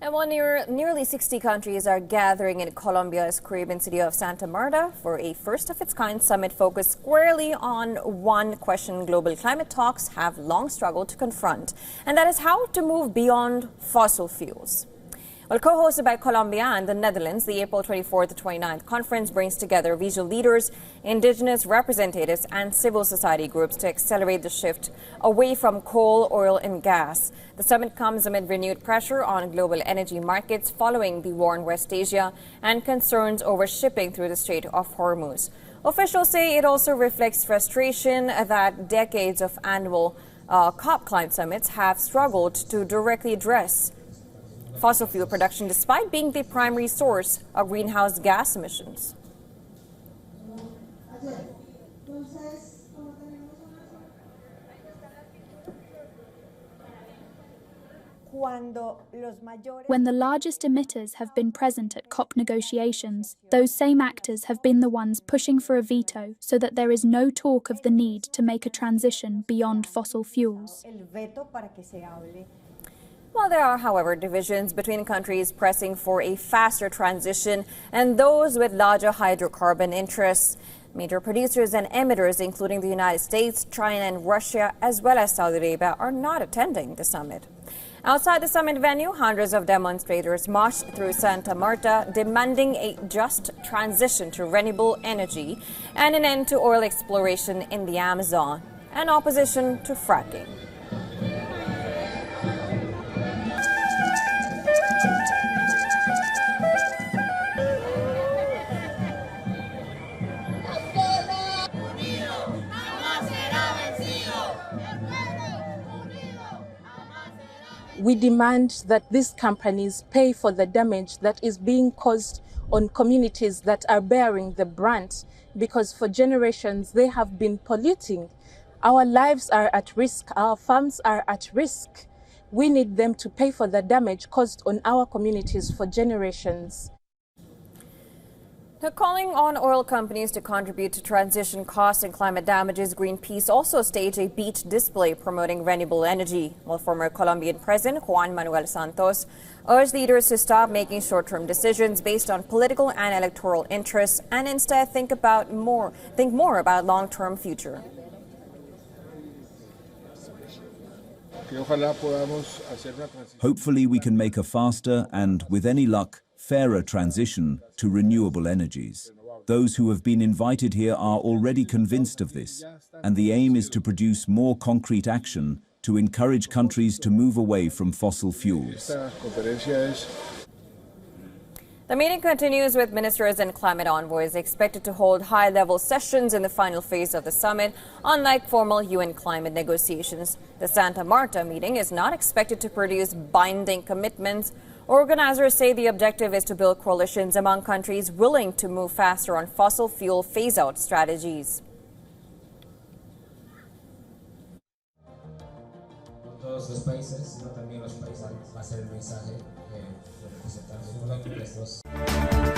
And while nearly 60 countries are gathering in Colombia's Caribbean city of Santa Marta for a first-of-its-kind summit focused squarely on one question global climate talks have long struggled to confront, and that is how to move beyond fossil fuels. Well, co-hosted by Colombia and the Netherlands, the April 24th to 29th conference brings together regional leaders, indigenous representatives, and civil society groups to accelerate the shift away from coal, oil, and gas. The summit comes amid renewed pressure on global energy markets following the war in West Asia and concerns over shipping through the Strait of Hormuz. Officials say it also reflects frustration that decades of annual COP climate summits have struggled to directly address fossil fuel production despite being the primary source of greenhouse gas emissions. When the largest emitters have been present at COP negotiations, those same actors have been the ones pushing for a veto so that there is no talk of the need to make a transition beyond fossil fuels. Well, there are, however, divisions between countries pressing for a faster transition and those with larger hydrocarbon interests. Major producers and emitters, including the United States, China, and Russia, as well as Saudi Arabia, are not attending the summit. Outside the summit venue, hundreds of demonstrators marched through Santa Marta, demanding a just transition to renewable energy and an end to oil exploration in the Amazon and opposition to fracking. We demand that these companies pay for the damage that is being caused on communities that are bearing the brunt, because for generations they have been polluting. Our lives are at risk, our farms are at risk. We need them to pay for the damage caused on our communities for generations. Now, calling on oil companies to contribute to transition costs and climate damages, Greenpeace also staged a beach display promoting renewable energy, while former Colombian President Juan Manuel Santos urged leaders to stop making short-term decisions based on political and electoral interests and instead think more about long-term future. Hopefully we can make a faster and, with any luck, fairer transition to renewable energies. Those who have been invited here are already convinced of this, and the aim is to produce more concrete action to encourage countries to move away from fossil fuels. The meeting continues with ministers and climate envoys expected to hold high-level sessions in the final phase of the summit, unlike formal UN climate negotiations. The Santa Marta meeting is not expected to produce binding commitments. Organizers say the objective is to build coalitions among countries willing to move faster on fossil fuel phase-out strategies. Todos los países, sino también los países, va a ser el mensaje de representantes de Colombia.